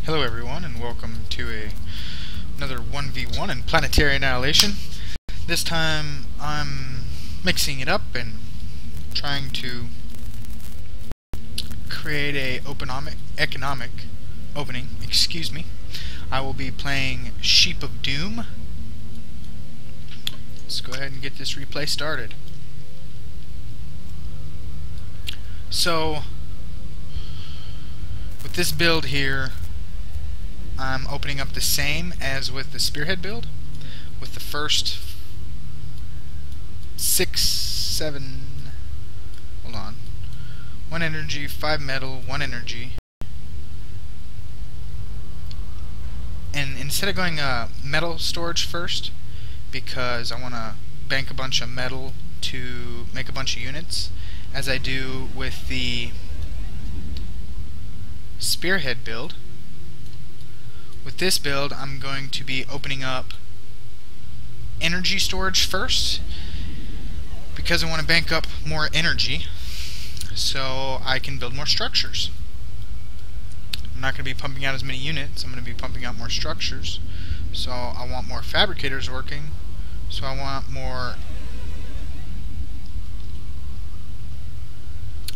Hello everyone, and welcome to another 1v1 in Planetary Annihilation. This time I'm mixing it up and trying to create a economic opening. Excuse me. I will be playing Sheep of Doom. Let's go ahead and get this replay started. So, with this build here, I'm opening up the same as with the Spearhead build, with the first 1 energy, 5 metal, 1 energy. And instead of going metal storage first, because I want to bank a bunch of metal to make a bunch of units, as I do with the Spearhead build, with this build I'm going to be opening up energy storage first, because I want to bank up more energy so I can build more structures. I'm not going to be pumping out as many units, I'm going to be pumping out more structures. So I want more fabricators working, so I want more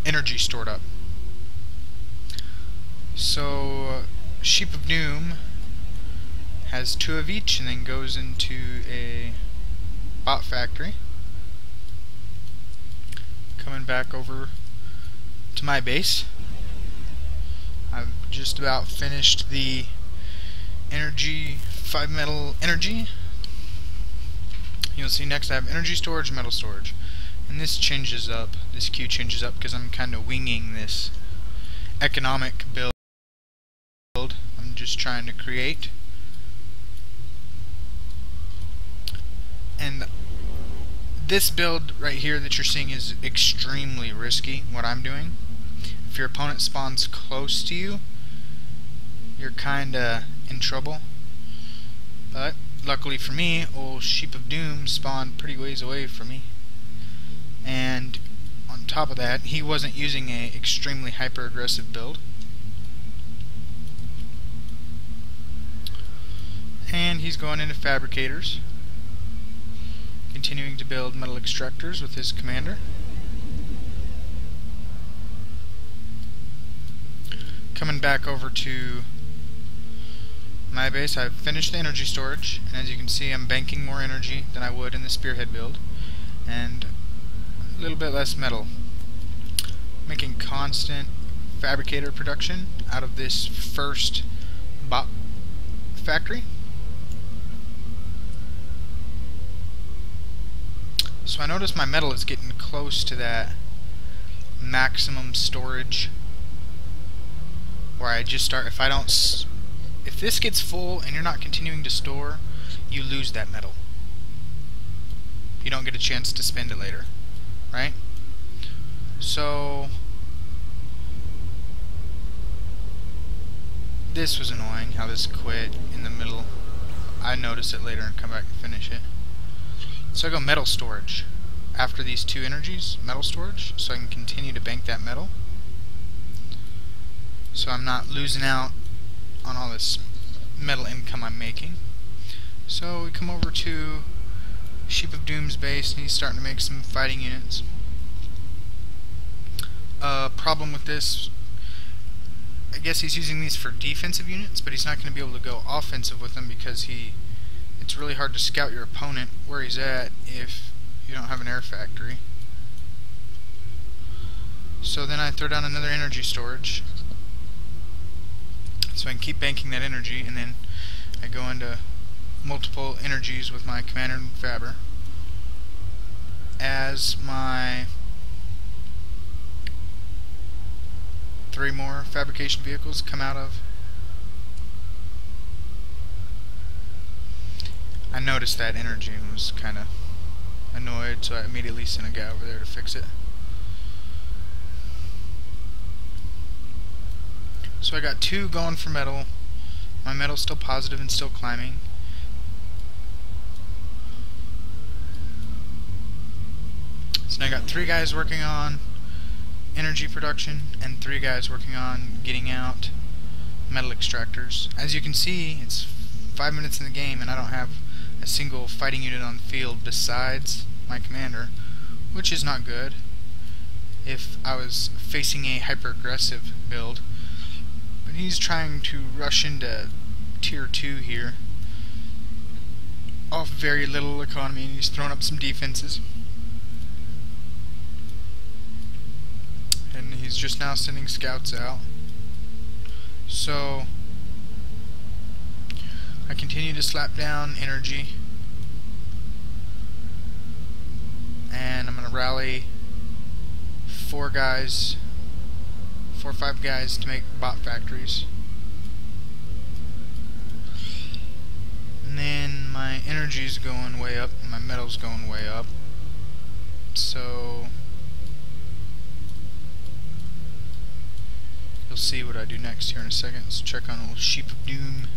energy stored up. So Sheep of Doom has 2 of each and then goes into a bot factory. Coming back over to my base, I've just about finished the energy, 5 metal energy. You'll see next I have energy storage, metal storage, and this changes up, this queue changes up because I'm kind of winging this economic build I'm just trying to create. And this build right here that you're seeing is extremely risky, what I'm doing. If your opponent spawns close to you, you're kinda in trouble. But luckily for me, old Sheep of Doom spawned pretty ways away from me. And on top of that, he wasn't using a extremely hyper aggressive build. And he's going into fabricators, continuing to build metal extractors with his commander. Coming back over to my base, I've finished the energy storage, and as you can see I'm banking more energy than I would in the Spearhead build, and a little bit less metal. Making constant fabricator production out of this first bot factory. So I notice my metal is getting close to that maximum storage where I just start, if this gets full and you're not continuing to store, you lose that metal. You don't get a chance to spend it later, right? So this was annoying how this quit in the middle. I noticed it later and come back and finish it. So I go metal storage after these 2 energies, metal storage, so I can continue to bank that metal, so I'm not losing out on all this metal income I'm making. So we come over to Sheep of Doom's base, and he's starting to make some fighting units. Problem with this, I guess he's using these for defensive units, but he's not going to be able to go offensive with them because it's really hard to scout your opponent where he's at if you don't have an air factory. So then I throw down another energy storage so I can keep banking that energy, and then I go into multiple energies with my commander and fabber as my 3 more fabrication vehicles come out of. I noticed that energy and was kind of annoyed, so I immediately sent a guy over there to fix it. So I got 2 going for metal. My metal's still positive and still climbing. So now I got 3 guys working on energy production and 3 guys working on getting out metal extractors. As you can see, it's 5 minutes in the game and I don't have a single fighting unit on the field besides my commander, which is not good if I was facing a hyper-aggressive build. But he's trying to rush into tier 2 here off very little economy, and he's throwing up some defenses. And he's just now sending scouts out. So I continue to slap down energy, and I'm going to rally 4 or 5 guys to make bot factories. And then my energy's going way up and my metal's going way up. So you'll see what I do next here in a second. Let's check on old Sheep of Doom.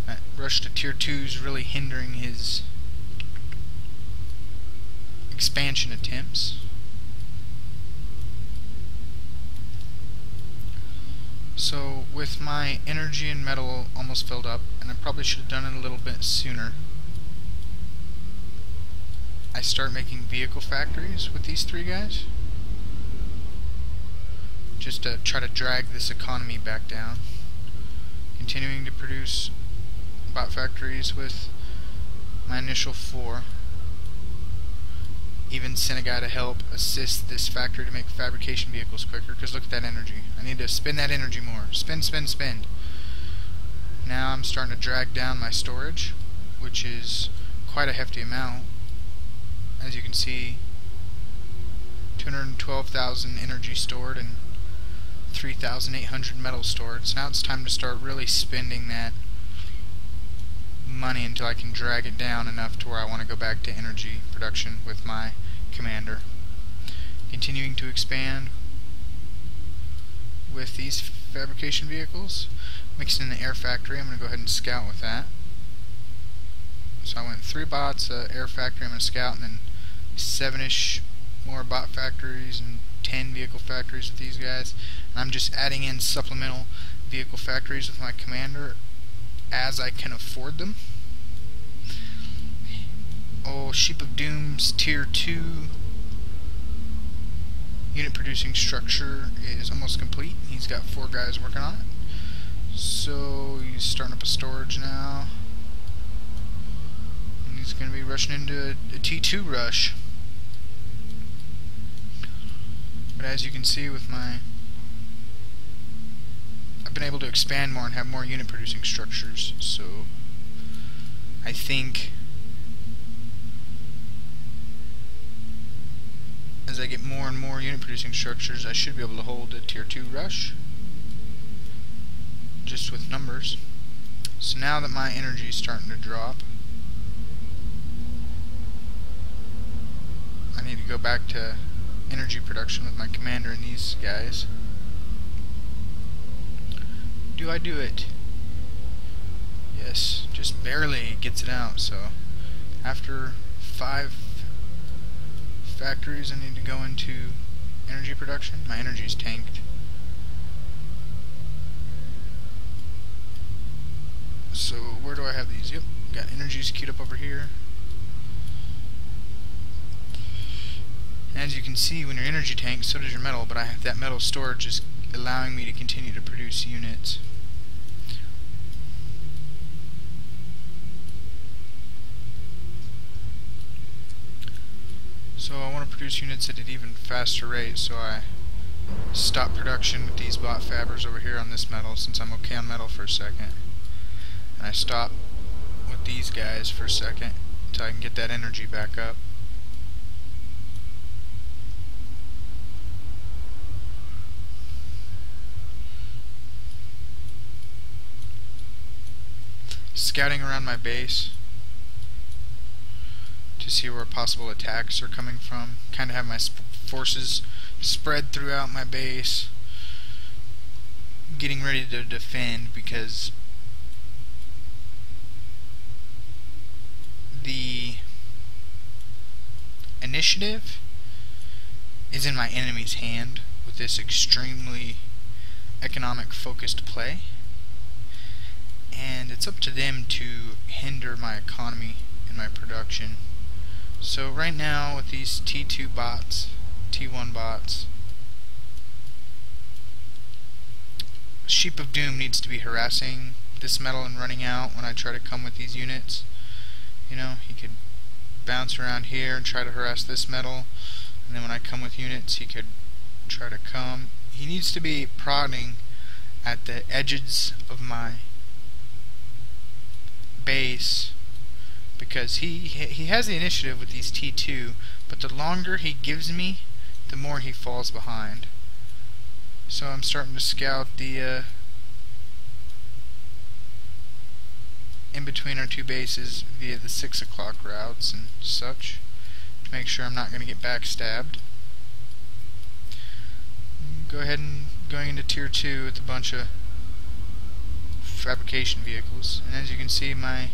That rush to tier 2 is really hindering his expansion attempts. So with my energy and metal almost filled up, and I probably should have done it a little bit sooner, I start making vehicle factories with these 3 guys, just to try to drag this economy back down. Continuing to produce bot factories with my initial 4. Even sent a guy to help assist this factory to make fabrication vehicles quicker, because look at that energy. I need to spend that energy more. Spend, spend, spend. Now I'm starting to drag down my storage, which is quite a hefty amount. As you can see, 212,000 energy stored and 3,800 metal stored. So now it's time to start really spending that money until I can drag it down enough to where I want to go back to energy production with my commander. Continuing to expand with these fabrication vehicles. Mixing in the air factory, I'm going to go ahead and scout with that. So I went 3 bots, air factory, I'm going to scout, and then 7-ish more bot factories and 10 vehicle factories with these guys. And I'm just adding in supplemental vehicle factories with my commander as I can afford them. Oh, Sheep of Doom's tier 2 unit producing structure is almost complete. He's got 4 guys working on it. So he's starting up a storage now. And he's going to be rushing into a T2 rush. But as you can see with my... I've been able to expand more and have more unit producing structures. So I think as I get more and more unit producing structures, I should be able to hold a tier 2 rush just with numbers. So now that my energy is starting to drop, I need to go back to energy production with my commander and these guys. Do I do it? Yes, just barely gets it out. So after 5 factories I need to go into energy production. My energy's tanked. So where do I have these? Yep, got energies queued up over here. As you can see, when your energy tanks, so does your metal, but I have that metal storage is allowing me to continue to produce units. So I want to produce units at an even faster rate, so I stop production with these bot fabbers over here on this metal, since I'm okay on metal for a second. And I stop with these guys for a second until I can get that energy back up. Scouting around my base to see where possible attacks are coming from. Kind of have my forces spread throughout my base, getting ready to defend, because the initiative is in my enemy's hand with this extremely economic focused play. it's up to them to hinder my economy and my production. So right now with these T2 bots, T1 bots, Sheep of Doom needs to be harassing this metal and running out when I try to come with these units. You know, he could bounce around here and try to harass this metal, and then when I come with units he could try to come. He needs to be prodding at the edges of my base, because he has the initiative with these T2, but the longer he gives me, the more he falls behind. So I'm starting to scout the in between our two bases via the 6 o'clock routes and such, to make sure I'm not going to get backstabbed. Go ahead and going into tier 2 with a bunch of fabrication vehicles, and as you can see my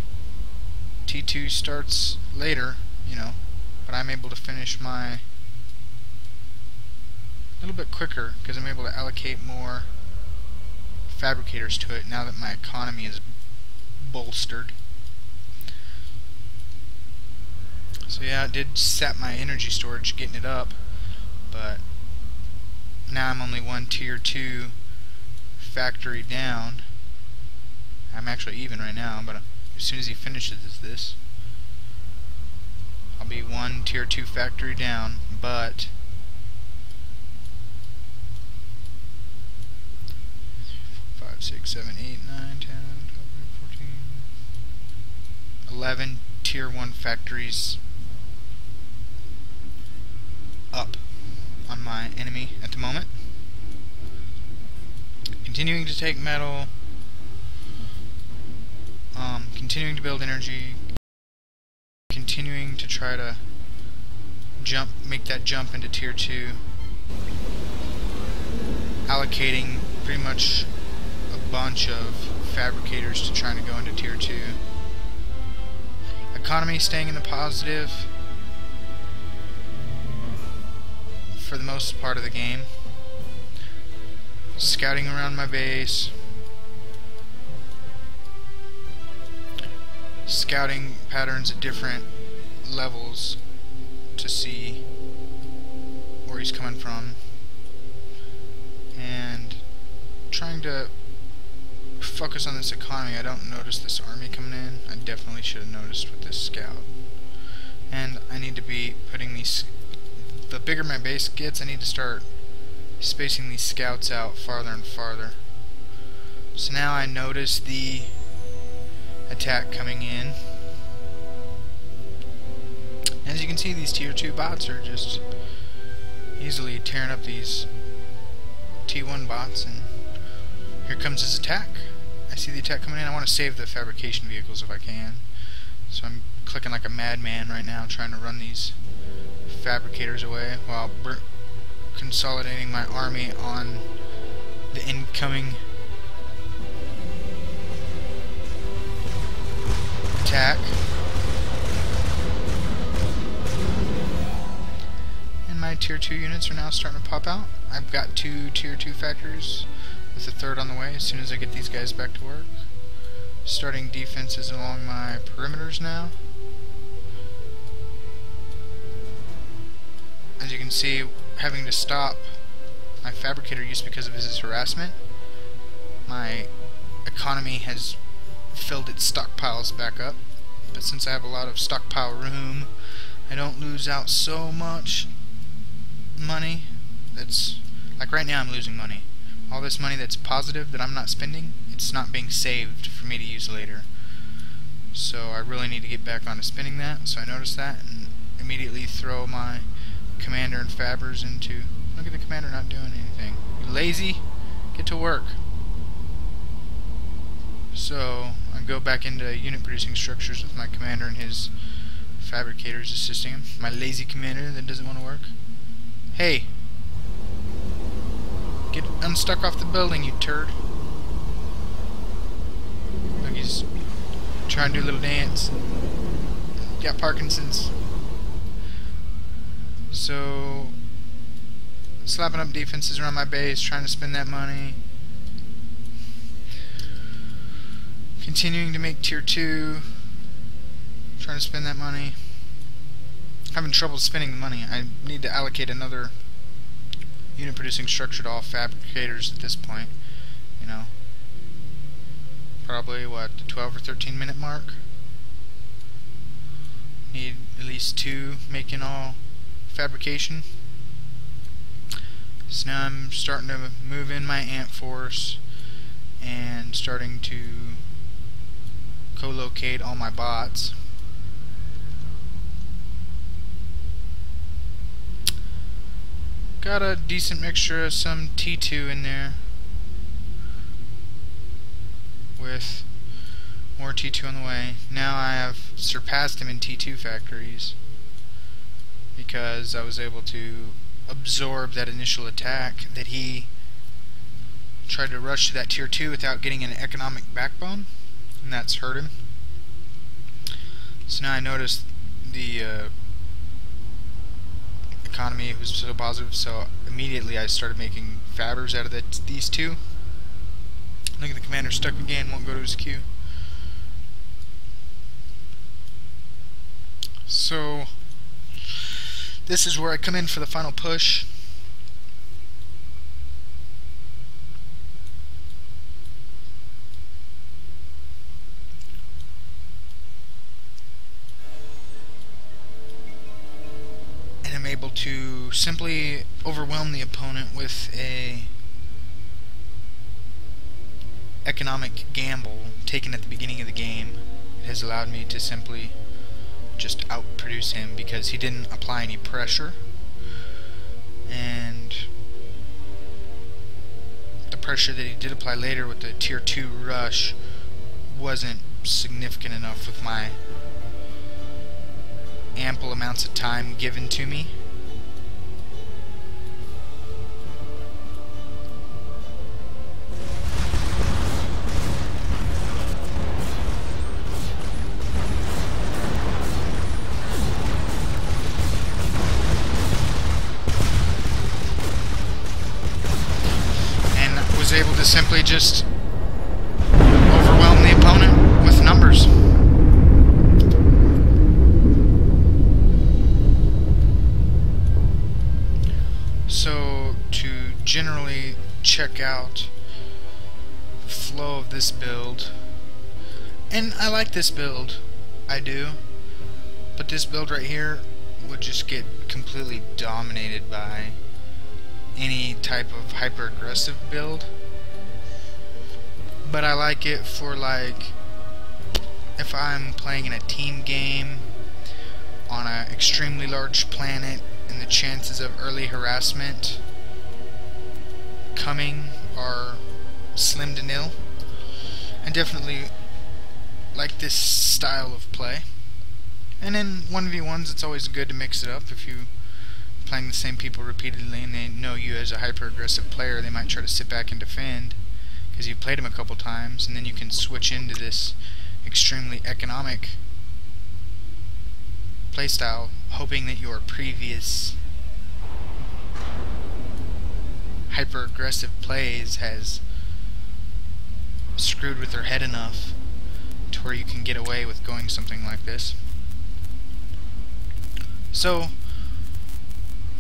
T2 starts later, you know, but I'm able to finish my a little bit quicker because I'm able to allocate more fabricators to it now that my economy is bolstered. So yeah, it did sap my energy storage getting it up, but now I'm only one tier 2 factory down. I'm actually even right now, but as soon as he finishes this, I'll be one tier 2 factory down. But 5, 6, 7, 8, 9, 10, 12, 14, 11 tier 1 factories up on my enemy at the moment. Continuing to take metal, continuing to build energy, continuing to try to make that jump into tier 2, allocating pretty much a bunch of fabricators to trying to go into tier 2. Economy staying in the positive for the most part of the game. Scouting around my base, scouting patterns at different levels to see where he's coming from, and trying to focus on this economy. I don't notice this army coming in. I definitely should have noticed with this scout, and I need to be putting these, the bigger my base gets, I need to start spacing these scouts out farther and farther. So now I notice the attack coming in. As you can see, these tier 2 bots are just easily tearing up these T1 bots, and here comes his attack. I see the attack coming in. I want to save the fabrication vehicles if I can, so I'm clicking like a madman right now trying to run these fabricators away while consolidating my army on the incoming attack. And my tier 2 units are now starting to pop out. I've got 2 tier 2 factories with a third on the way as soon as I get these guys back to work. Starting defenses along my perimeters now. As you can see, having to stop my fabricator use because of his harassment, my economy has filled its stockpiles back up. But since I have a lot of stockpile room, I don't lose out so much money. That's like right now I'm losing money. All this money that's positive that I'm not spending, it's not being saved for me to use later. So I really need to get back onto spending that. So I notice that and immediately throw my commander and fabbers into. Look at the commander not doing anything. You lazy? Get to work. So I go back into unit producing structures with my commander and his fabricators assisting him. My lazy commander that doesn't want to work. Hey! Get unstuck off the building, you turd. Look, he's trying to do a little dance. Got Parkinson's. So, slapping up defenses around my base, trying to spend that money. Continuing to make tier 2. Trying to spend that money. Having trouble spending the money. I need to allocate another unit producing structure to all fabricators at this point. You know, probably what, the 12 or 13 minute mark. Need at least 2 making all fabrication. So now I'm starting to move in my ant force and starting to co-locate all my bots. Got a decent mixture of some T2 in there with more T2 on the way. Now I have surpassed him in T2 factories because I was able to absorb that initial attack that he tried to rush to that tier 2 without getting an economic backbone, and that's hurt him. So now I noticed the economy was so positive, so immediately I started making fabbers out of these 2. Look at the commander stuck again, won't go to his queue. So this is where I come in for the final push. And I'm able to simply overwhelm the opponent with a economic gamble taken at the beginning of the game. It has allowed me to simply just outproduce him because he didn't apply any pressure, and the pressure that he did apply later with the tier 2 rush wasn't significant enough with my ample amounts of time given to me. Was able to simply just overwhelm the opponent with numbers. So to generally check out the flow of this build, and I like this build, I do, but this build right here would just get completely dominated by any type of hyper aggressive build. But I like it for, like, if I'm playing in a team game on an extremely large planet and the chances of early harassment coming are slim to nil. I definitely like this style of play. And in 1v1s it's always good to mix it up. If you're playing the same people repeatedly and they know you as a hyper aggressive player, they might try to sit back and defend because you've played them a couple times, and then you can switch into this extremely economic playstyle, hoping that your previous hyper aggressive plays has screwed with their head enough to where you can get away with going something like this. So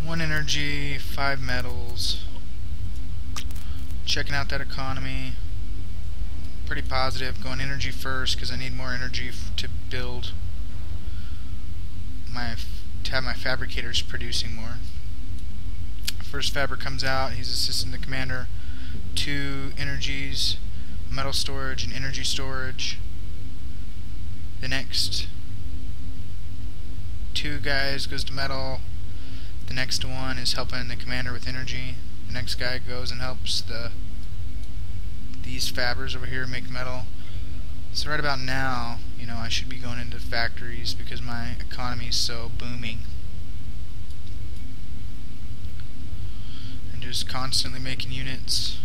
1 energy, 5 metals. Checking out that economy. Pretty positive. Going energy first because I need more energy to build to have my fabricators producing more. First fabber comes out. He's assisting the commander. 2 energies, metal storage and energy storage. The next 2 guys goes to metal. The next one is helping the commander with energy. The next guy goes and helps these fabbers over here make metal. So right about now, you know, I should be going into factories because my economy is so booming. And just constantly making units.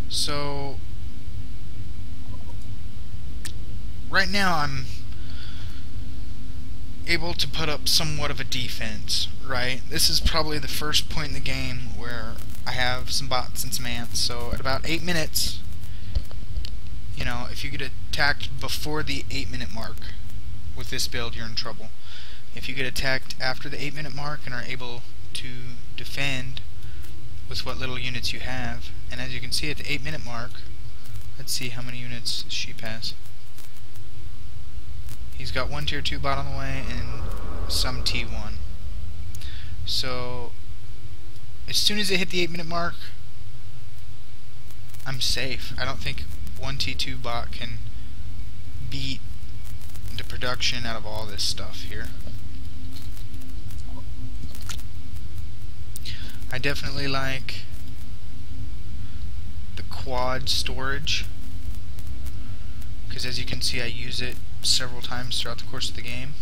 So right now I'm able to put up somewhat of a defense, right? This is probably the first point in the game where I have some bots and some ants. So at about 8 minutes, if you get attacked before the 8-minute mark with this build, you're in trouble. If you get attacked after the 8-minute mark and are able to defend with what little units you have, and as you can see at the 8-minute mark, let's see how many units Sheep has. He's got one tier 2 bot on the way and some T1. So as soon as they hit the 8-minute mark, I'm safe. I don't think one T2 bot can beat the production out of all this stuff here. I definitely like the quad storage, because as you can see I use it several times throughout the course of the game.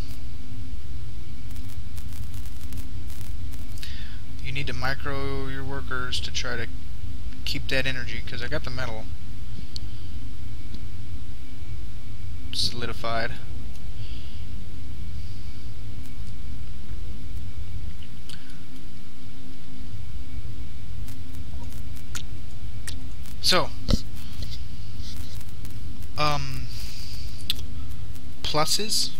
You need to micro your workers to try to keep that energy, because I got the metal solidified. So, pluses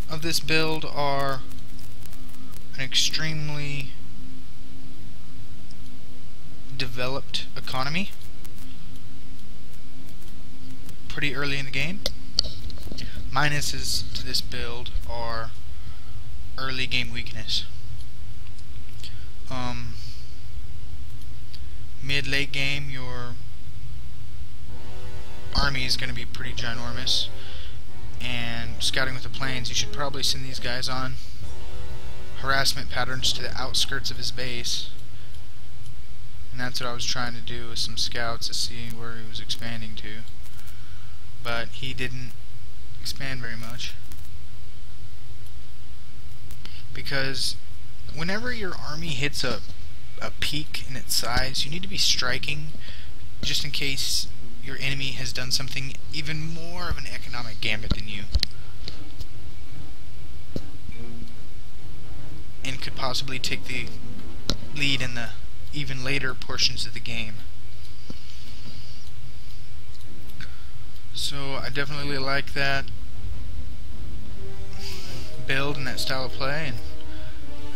of this build are an extremely developed economy pretty early in the game. Minuses to this build are early game weakness. Mid-late game, your army is going to be pretty ginormous, and scouting with the planes, you should probably send these guys on harassment patterns to the outskirts of his base, and that's what I was trying to do with some scouts to see where he was expanding to, but he didn't expand very much, because whenever your army hits a peak in its size, you need to be striking just in case your enemy has done something even more of an economic gambit than you and could possibly take the lead in the even later portions of the game. So I definitely like that build and that style of play, and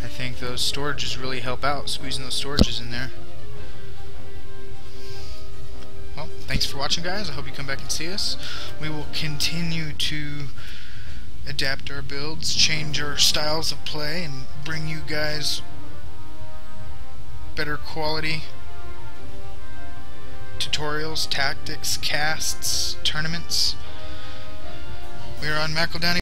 I think those storages really help out, squeezing those storages in there. Well, thanks for watching, guys. I hope you come back and see us. We will continue to adapt our builds, change our styles of play, and bring you guys better quality tutorials, tactics, casts, tournaments. We are on Mackle Downey